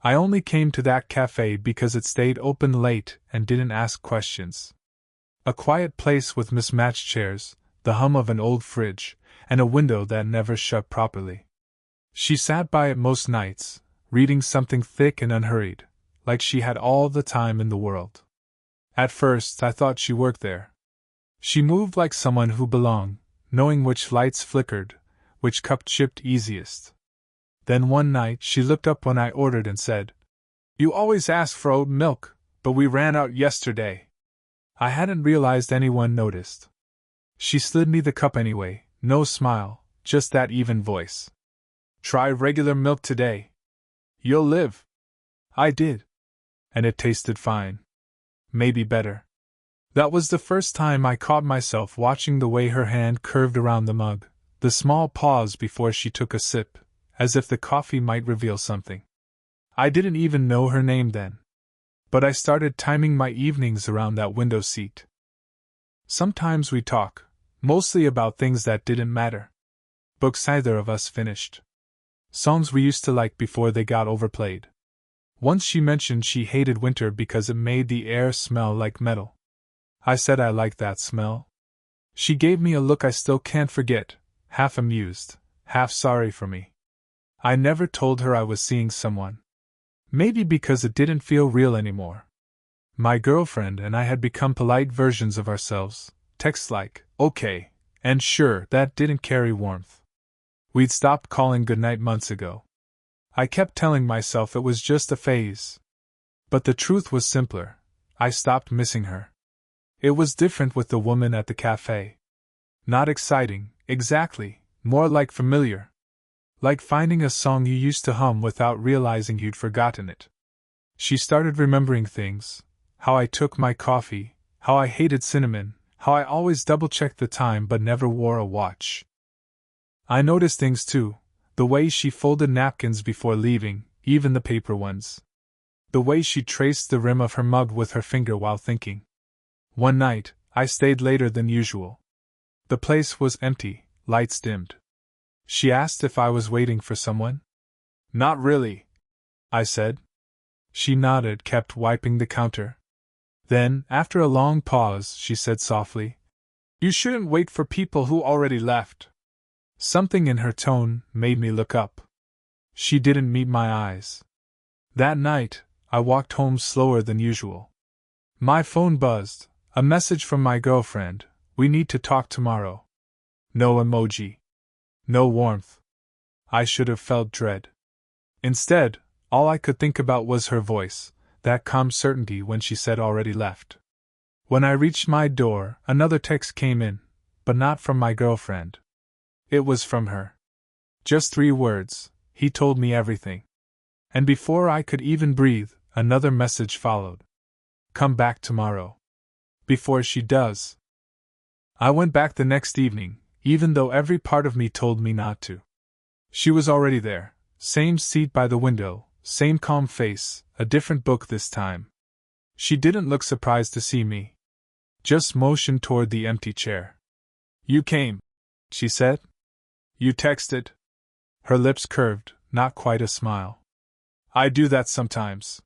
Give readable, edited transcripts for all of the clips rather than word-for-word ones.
I only came to that cafe because it stayed open late and didn't ask questions. A quiet place with mismatched chairs, the hum of an old fridge, and a window that never shut properly. She sat by it most nights, reading something thick and unhurried, like she had all the time in the world. At first, I thought she worked there. She moved like someone who belonged, knowing which lights flickered, which cup chipped easiest. Then one night she looked up when I ordered and said, "You always ask for oat milk, but we ran out yesterday." I hadn't realized anyone noticed. She slid me the cup anyway, no smile, just that even voice. "Try regular milk today. You'll live." I did. And it tasted fine. Maybe better. That was the first time I caught myself watching the way her hand curved around the mug, the small pause before she took a sip, as if the coffee might reveal something. I didn't even know her name then. But I started timing my evenings around that window seat. Sometimes we talk, mostly about things that didn't matter. Books either of us finished. Songs we used to like before they got overplayed. Once she mentioned she hated winter because it made the air smell like metal. I said I liked that smell. She gave me a look I still can't forget, half amused, half sorry for me. I never told her I was seeing someone. Maybe because it didn't feel real anymore. My girlfriend and I had become polite versions of ourselves, texts like, "Okay," and "sure" that didn't carry warmth. We'd stopped calling goodnight months ago. I kept telling myself it was just a phase. But the truth was simpler. I stopped missing her. It was different with the woman at the cafe. Not exciting, exactly, more like familiar. Like finding a song you used to hum without realizing you'd forgotten it. She started remembering things, how I took my coffee, how I hated cinnamon, how I always double-checked the time but never wore a watch. I noticed things too, the way she folded napkins before leaving, even the paper ones. The way she traced the rim of her mug with her finger while thinking. One night, I stayed later than usual. The place was empty, lights dimmed. She asked if I was waiting for someone. "Not really," I said. She nodded, kept wiping the counter. Then, after a long pause, she said softly, "You shouldn't wait for people who already left." Something in her tone made me look up. She didn't meet my eyes. That night, I walked home slower than usual. My phone buzzed, a message from my girlfriend, "We need to talk tomorrow." No emoji. No warmth. I should have felt dread. Instead, all I could think about was her voice, that calm certainty when she said already left. When I reached my door, another text came in, but not from my girlfriend. It was from her. Just 3 words, "He told me everything." And before I could even breathe, another message followed. "Come back tomorrow." Before she does. I went back the next evening, even though every part of me told me not to. She was already there, same seat by the window, same calm face, a different book this time. She didn't look surprised to see me. Just motioned toward the empty chair. "You came," she said. "You texted." Her lips curved, not quite a smile. "I do that sometimes."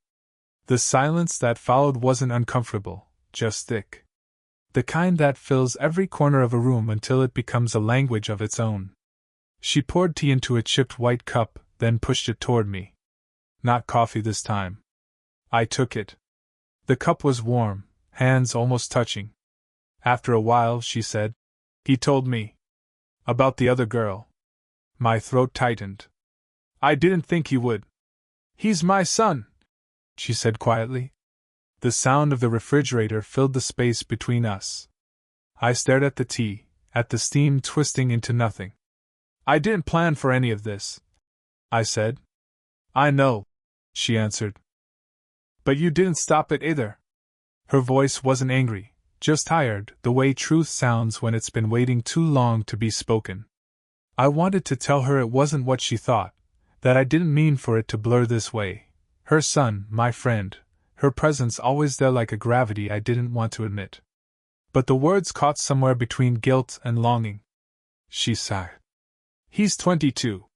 The silence that followed wasn't uncomfortable, just thick. The kind that fills every corner of a room until it becomes a language of its own. She poured tea into a chipped white cup, then pushed it toward me. Not coffee this time. I took it. The cup was warm, hands almost touching. After a while, she said, "He told me. About the other girl." My throat tightened. "I didn't think he would." "He's my son," she said quietly. The sound of the refrigerator filled the space between us. I stared at the tea, at the steam twisting into nothing. "I didn't plan for any of this," I said. "I know," she answered. "But you didn't stop it either." Her voice wasn't angry, just tired, the way truth sounds when it's been waiting too long to be spoken. I wanted to tell her it wasn't what she thought, that I didn't mean for it to blur this way. Her son, my friend, her presence always there like a gravity I didn't want to admit. But the words caught somewhere between guilt and longing. She sighed. "He's 22.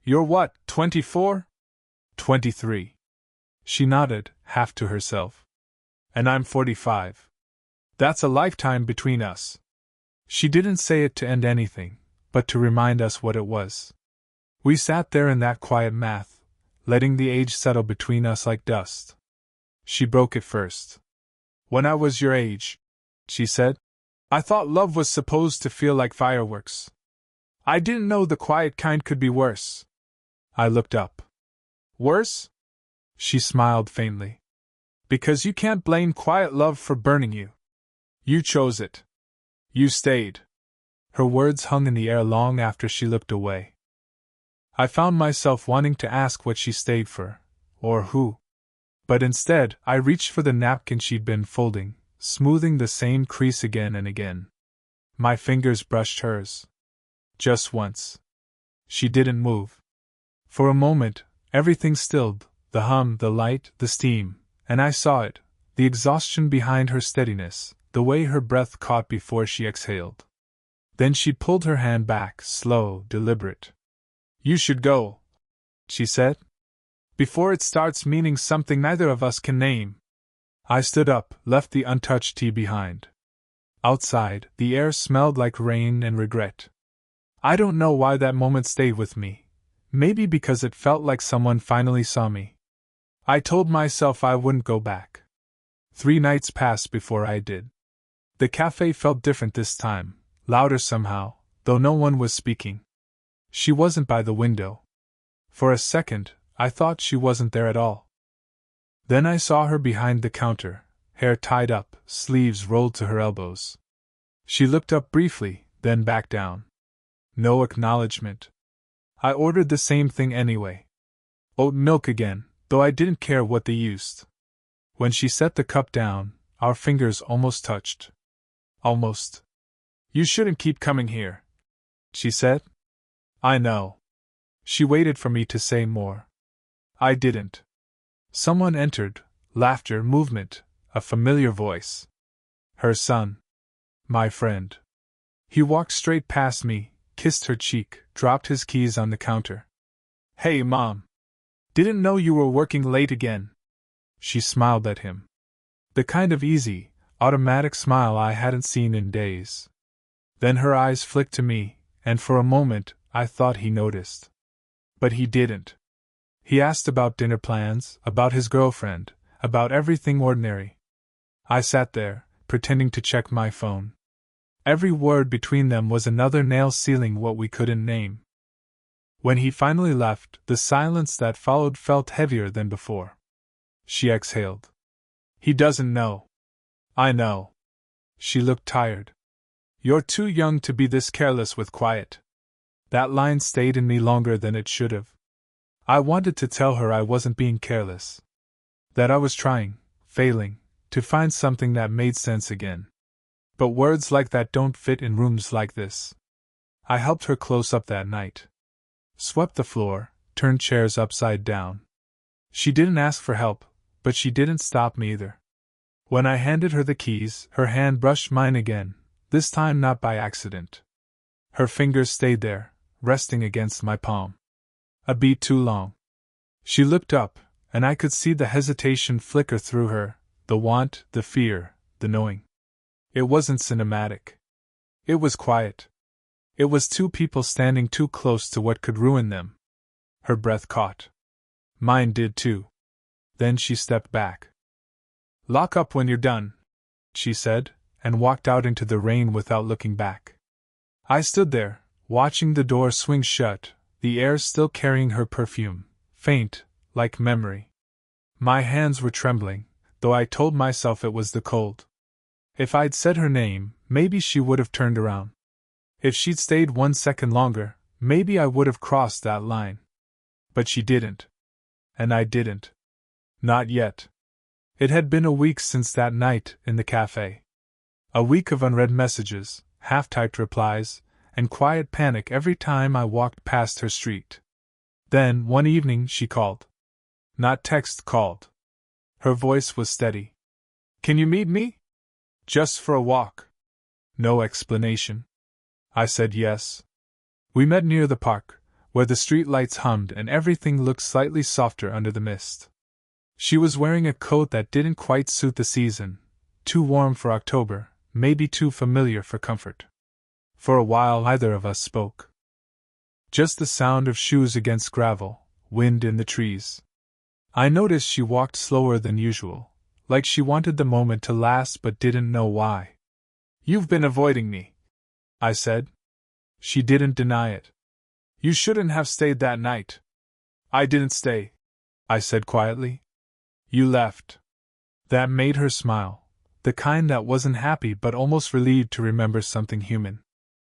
You're what, 24? 23. She nodded, half to herself. And I'm 45. That's a lifetime between us. She didn't say it to end anything, but to remind us what it was. We sat there in that quiet math, letting the age settle between us like dust. She broke it first. When I was your age, she said, I thought love was supposed to feel like fireworks. I didn't know the quiet kind could be worse. I looked up. Worse? She smiled faintly. Because you can't blame quiet love for burning you. You chose it. You stayed. Her words hung in the air long after she looked away. I found myself wanting to ask what she stayed for, or who. But instead, I reached for the napkin she'd been folding, smoothing the same crease again and again. My fingers brushed hers. Just once. She didn't move. For a moment, everything stilled, the hum, the light, the steam, and I saw it, the exhaustion behind her steadiness, the way her breath caught before she exhaled. Then she pulled her hand back, slow, deliberate. You should go, she said. Before it starts meaning something neither of us can name. I stood up, left the untouched tea behind. Outside, the air smelled like rain and regret. I don't know why that moment stayed with me. Maybe because it felt like someone finally saw me. I told myself I wouldn't go back. 3 nights passed before I did. The cafe felt different this time, louder somehow, though no one was speaking. She wasn't by the window. For a second, I thought she wasn't there at all. Then I saw her behind the counter, hair tied up, sleeves rolled to her elbows. She looked up briefly, then back down. No acknowledgement. I ordered the same thing anyway. Oat milk again, though I didn't care what they used. When she set the cup down, our fingers almost touched. Almost. You shouldn't keep coming here, she said. I know. She waited for me to say more. I didn't. Someone entered, laughter, movement, a familiar voice. Her son. My friend. He walked straight past me, kissed her cheek, dropped his keys on the counter. Hey, Mom. Didn't know you were working late again. She smiled at him. The kind of easy, automatic smile I hadn't seen in days. Then her eyes flicked to me, and for a moment, I thought he noticed. But he didn't. He asked about dinner plans, about his girlfriend, about everything ordinary. I sat there, pretending to check my phone. Every word between them was another nail sealing what we couldn't name. When he finally left, the silence that followed felt heavier than before. She exhaled. He doesn't know. I know. She looked tired. You're too young to be this careless with quiet. That line stayed in me longer than it should have. I wanted to tell her I wasn't being careless. That I was trying, failing, to find something that made sense again. But words like that don't fit in rooms like this. I helped her close up that night. Swept the floor, turned chairs upside down. She didn't ask for help, but she didn't stop me either. When I handed her the keys, her hand brushed mine again, this time not by accident. Her fingers stayed there, resting against my palm. A beat too long. She looked up, and I could see the hesitation flicker through her, the want, the fear, the knowing. It wasn't cinematic. It was quiet. It was two people standing too close to what could ruin them. Her breath caught. Mine did too. Then she stepped back. Lock up when you're done, she said, and walked out into the rain without looking back. I stood there, watching the door swing shut, the air still carrying her perfume, faint, like memory. My hands were trembling, though I told myself it was the cold. If I'd said her name, maybe she would have turned around. If she'd stayed 1 second longer, maybe I would have crossed that line. But she didn't. And I didn't. Not yet. It had been a week since that night in the cafe. A week of unread messages, half-typed replies, and quiet panic every time I walked past her street. Then, one evening, she called. Not text, called. Her voice was steady. Can you meet me? Just for a walk. No explanation. I said yes. We met near the park, where the street lights hummed and everything looked slightly softer under the mist. She was wearing a coat that didn't quite suit the season, too warm for October, maybe too familiar for comfort. For a while neither of us spoke. Just the sound of shoes against gravel, wind in the trees. I noticed she walked slower than usual, like she wanted the moment to last but didn't know why. "You've been avoiding me," I said. She didn't deny it. "You shouldn't have stayed that night." "I didn't stay," I said quietly. "You left." That made her smile, the kind that wasn't happy but almost relieved to remember something human.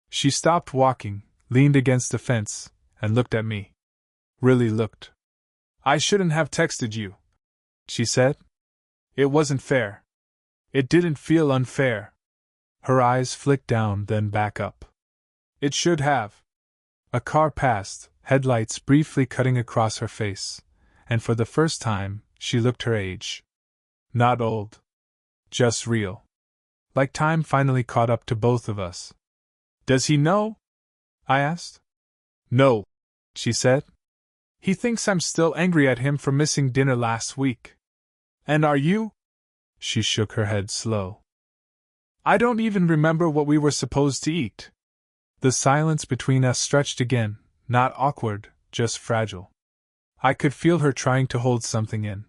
She stopped walking, leaned against the fence, and looked at me. Really looked. "I shouldn't have texted you," she said. "It wasn't fair. It didn't feel unfair." Her eyes flicked down, then back up. "It should have." A car passed, headlights briefly cutting across her face, and for the first time, she looked her age. Not old. Just real. Like time finally caught up to both of us. "Does he know?" I asked. "No," she said. "He thinks I'm still angry at him for missing dinner last week." "And are you?" She shook her head slow. "I don't even remember what we were supposed to eat." The silence between us stretched again, not awkward, just fragile. I could feel her trying to hold something in.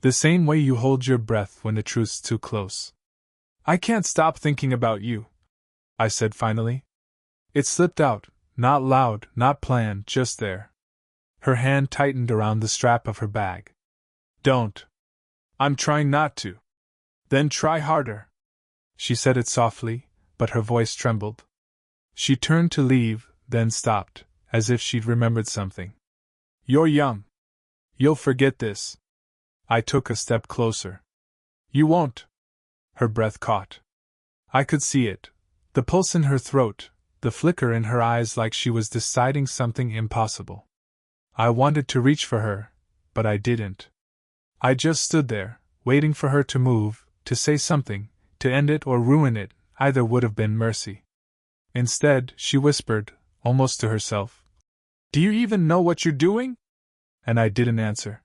The same way you hold your breath when the truth's too close. "I can't stop thinking about you," I said finally. It slipped out, not loud, not planned, just there. Her hand tightened around the strap of her bag. "Don't." "I'm trying not to." "Then try harder." She said it softly, but her voice trembled. She turned to leave, then stopped, as if she'd remembered something. "You're young. You'll forget this." I took a step closer. "You won't." Her breath caught. I could see it, the pulse in her throat, the flicker in her eyes, like she was deciding something impossible. I wanted to reach for her, but I didn't. I just stood there, waiting for her to move, to say something, to end it or ruin it. Either would have been mercy. Instead, she whispered, almost to herself, "Do you even know what you're doing?" And I didn't answer.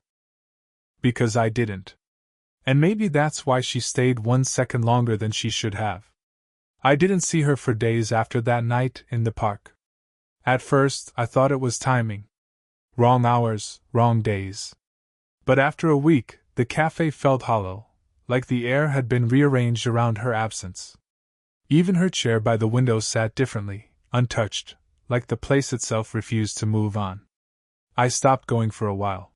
Because I didn't. And maybe that's why she stayed 1 second longer than she should have. I didn't see her for days after that night in the park. At first, I thought it was timing. Wrong hours, wrong days. But after a week, the cafe felt hollow, like the air had been rearranged around her absence. Even her chair by the window sat differently, untouched, like the place itself refused to move on. I stopped going for a while.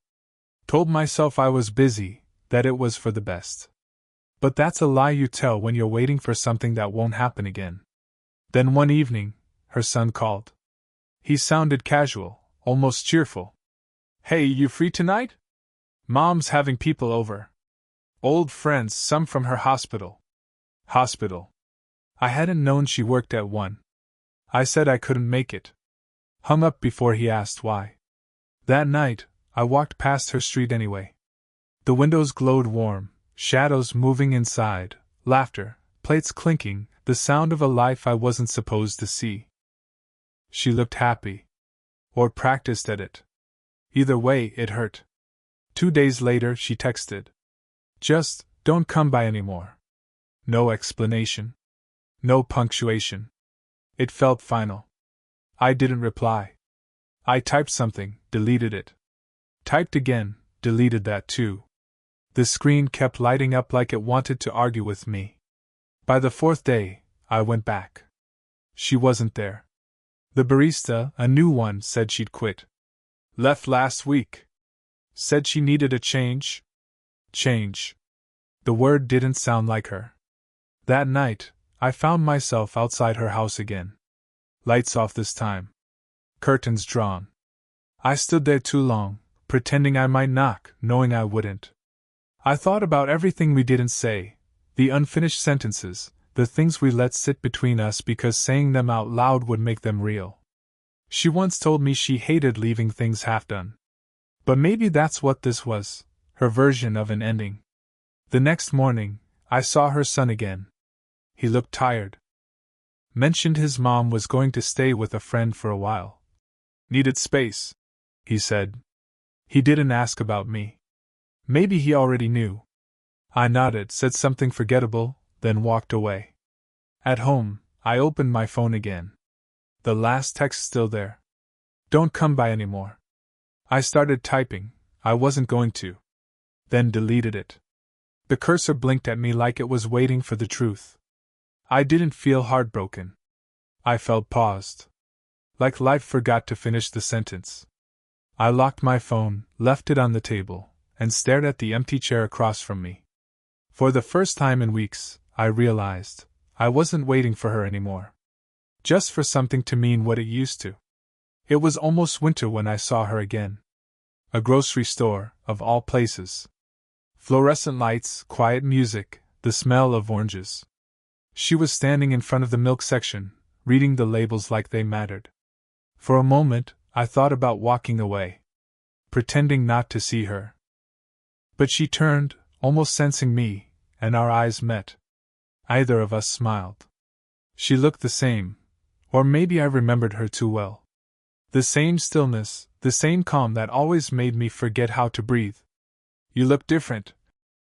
Told myself I was busy, that it was for the best. But that's a lie you tell when you're waiting for something that won't happen again. Then one evening, her son called. He sounded casual, almost cheerful. "Hey, you free tonight? Mom's having people over. Old friends, some from her hospital." Hospital. I hadn't known she worked at one. I said I couldn't make it. Hung up before he asked why. That night, I walked past her street anyway. The windows glowed warm, shadows moving inside, laughter, plates clinking, the sound of a life I wasn't supposed to see. She looked happy. Or practiced at it. Either way, it hurt. 2 days later, she texted. "Just, don't come by anymore." No explanation. No punctuation. It felt final. I didn't reply. I typed something, deleted it. Typed again, deleted that too. The screen kept lighting up like it wanted to argue with me. By the 4th day, I went back. She wasn't there. The barista, a new one, said she'd quit. Left last week. Said she needed a change. Change. The word didn't sound like her. That night, I found myself outside her house again. Lights off this time. Curtains drawn. I stood there too long, pretending I might knock, knowing I wouldn't. I thought about everything we didn't say, the unfinished sentences, the things we let sit between us because saying them out loud would make them real. She once told me she hated leaving things half done. But maybe that's what this was, her version of an ending. The next morning, I saw her son again. He looked tired. Mentioned his mom was going to stay with a friend for a while. Needed space, he said. He didn't ask about me. Maybe he already knew. I nodded, said something forgettable, then walked away. At home, I opened my phone again. The last text still there. Don't come by anymore. I started typing. I wasn't going to. Then deleted it. The cursor blinked at me like it was waiting for the truth. I didn't feel heartbroken. I felt paused. Like life forgot to finish the sentence. I locked my phone, left it on the table, and stared at the empty chair across from me. For the first time in weeks, I realized I wasn't waiting for her anymore. Just for something to mean what it used to. It was almost winter when I saw her again. A grocery store, of all places. Fluorescent lights, quiet music, the smell of oranges. She was standing in front of the milk section, reading the labels like they mattered. For a moment, I thought about walking away. Pretending not to see her. But she turned, almost sensing me, and our eyes met. Either of us smiled. She looked the same, or maybe I remembered her too well. The same stillness, the same calm that always made me forget how to breathe. You look different,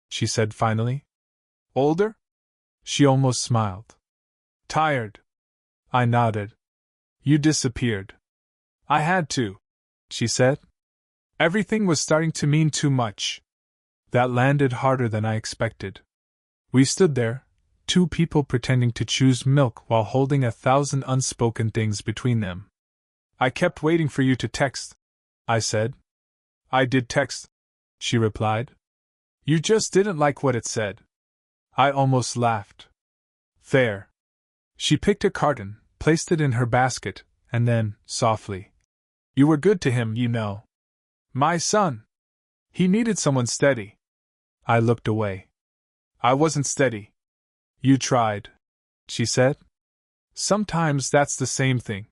she said finally. Older? She almost smiled. Tired. I nodded. You disappeared. I had to, she said. Everything was starting to mean too much. That landed harder than I expected. We stood there, two people pretending to choose milk while holding 1,000 unspoken things between them. I kept waiting for you to text, I said. I did text, she replied. You just didn't like what it said. I almost laughed. There. She picked a carton, placed it in her basket, and then, softly. You were good to him, you know. My son. He needed someone steady. I looked away. I wasn't steady. You tried, she said. Sometimes that's the same thing.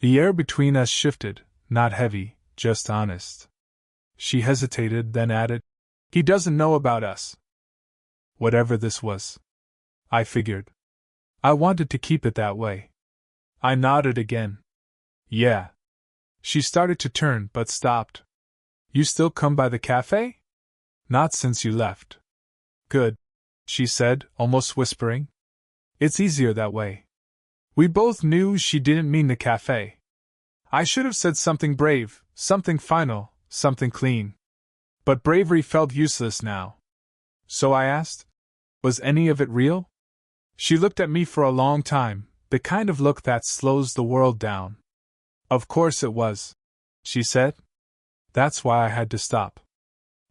The air between us shifted, not heavy, just honest. She hesitated, then added, He doesn't know about us. Whatever this was. I figured. I wanted to keep it that way. I nodded again. Yeah. She started to turn, but stopped. You still come by the cafe? Not since you left. Good, she said, almost whispering. It's easier that way. We both knew she didn't mean the cafe. I should have said something brave, something final, something clean. But bravery felt useless now. So I asked, was any of it real? She looked at me for a long time, the kind of look that slows the world down. Of course it was, she said. That's why I had to stop.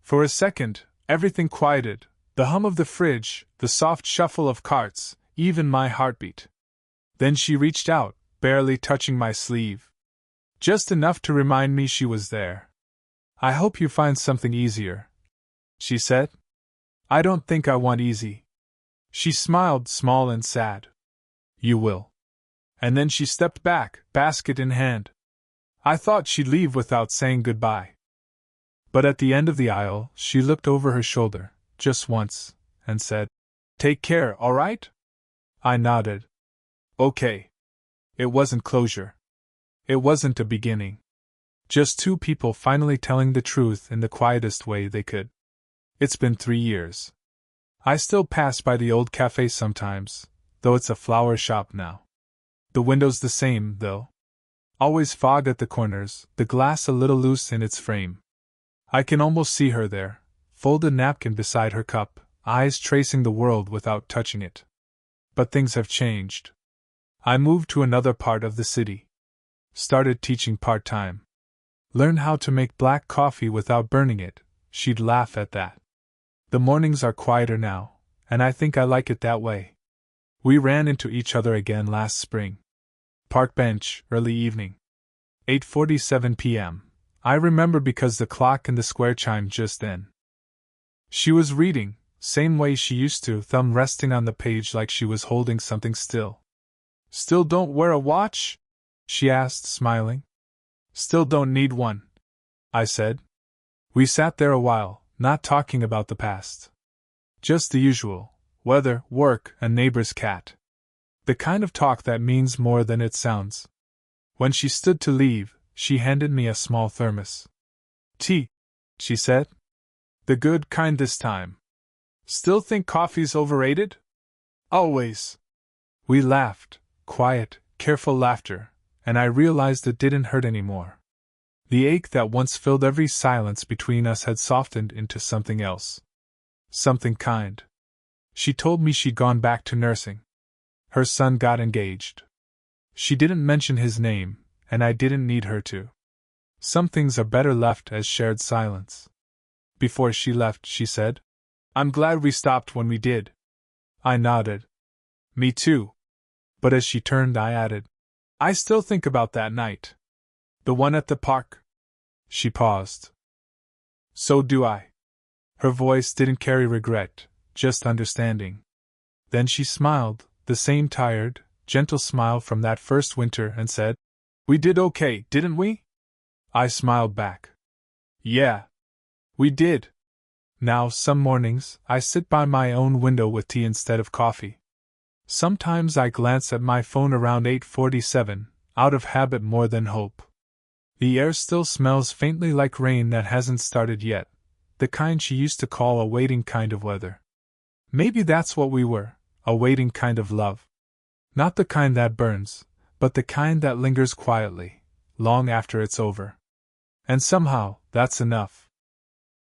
For a second, everything quieted, the hum of the fridge, the soft shuffle of carts, even my heartbeat. Then she reached out, barely touching my sleeve. Just enough to remind me she was there. I hope you find something easier, she said. I don't think I want easy. She smiled, small and sad. You will. And then she stepped back, basket in hand. I thought she'd leave without saying goodbye. But at the end of the aisle, she looked over her shoulder, just once, and said, Take care, all right? I nodded. Okay. It wasn't closure. It wasn't a beginning. Just two people finally telling the truth in the quietest way they could. It's been 3 years. I still pass by the old cafe sometimes, though it's a flower shop now. The window's the same, though. Always fog at the corners, the glass a little loose in its frame. I can almost see her there, folded napkin beside her cup, eyes tracing the world without touching it. But things have changed. I moved to another part of the city. Started teaching part-time. Learned how to make black coffee without burning it. She'd laugh at that. The mornings are quieter now, and I think I like it that way. We ran into each other again last spring. Park bench, early evening. 8:47 p.m. I remember because the clock in the square chimed just then. She was reading, same way she used to, thumb resting on the page like she was holding something still. Still don't wear a watch? She asked, smiling. Still don't need one, I said. We sat there a while, not talking about the past. Just the usual, weather, work, and neighbor's cat. The kind of talk that means more than it sounds. When she stood to leave, she handed me a small thermos. Tea, she said. The good kind this time. Still think coffee's overrated? Always. We laughed, quiet, careful laughter, and I realized it didn't hurt anymore. The ache that once filled every silence between us had softened into something else. Something kind. She told me she'd gone back to nursing. Her son got engaged. She didn't mention his name, and I didn't need her to. Some things are better left as shared silence. Before she left, she said, "I'm glad we stopped when we did." I nodded. Me too. But as she turned, I added, "I still think about that night. The one at the park." She paused. "So do I." Her voice didn't carry regret, just understanding. Then she smiled, the same tired, gentle smile from that first winter, and said, "We did okay, didn't we?" I smiled back. "Yeah. We did." Now, some mornings, I sit by my own window with tea instead of coffee. Sometimes I glance at my phone around 8:47, out of habit more than hope. The air still smells faintly like rain that hasn't started yet, the kind she used to call a waiting kind of weather. Maybe that's what we were, a waiting kind of love. Not the kind that burns, but the kind that lingers quietly, long after it's over. And somehow, that's enough.